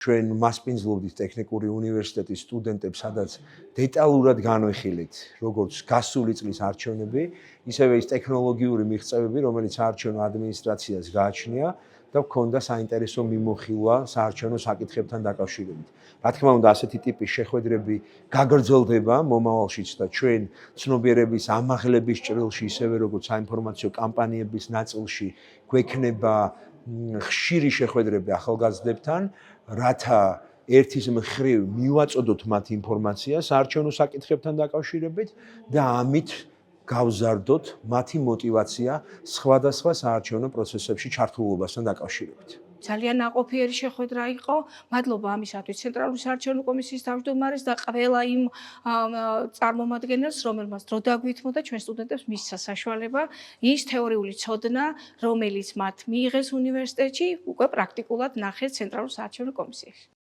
ჩვენ მასპინძლობდით ტექნიკური უნივერსიტეტის სტუდენტებს, სადაც დეტალურად განვიხილეთ, როგორც გასული წლის არჩევნები, ისევე ის ტექნოლოგიური მიღწევები, რომელიც საარჩევნო ადმინისტრაციას გააჩნია და ჰქონდა საინტერესო მიმოხილვა საარჩევნო საკითხებთან დაკავშირებით. Რა თქმა უნდა, ასეთი ტიპის შეხვედრები გაგრძელდება მომავალშიც და ჩვენ ცნობიერების ამაღლების ჭრილში, ისევე როგორც საინფორმაციო კამპანიების ნაწილში გვექნება ხშირი შეხვედრები ახალგაზრდებთან, რათა ერთის მხრივ მივაწოდოთ მათ ინფორმაცია საარჩევნო საკითხებთან დაკავშირებით და ამით გავზარდოთ მათი мотивация სხვადასხვა საარჩევნო პროცესებში ჩართულობასთან დაკავშირებით. ძალიან ნაყოფიერი შეხვედრა იყო. მადლობა ამისათვის ცენტრალური საარჩევნო კომისიის თავმჯდომარეს და ყველა იმ წარმომადგენელს, რომელმაც დრო დაგვითმო და ჩვენ სტუდენტებს მისცა საშუალება ის თეორიული ცოდნა, რომელიც მათ მიიღეს უნივერსიტეტში, უკვე პრაქტიკულად ნახეს ცენტრალურ საარჩევნო კომისიაში.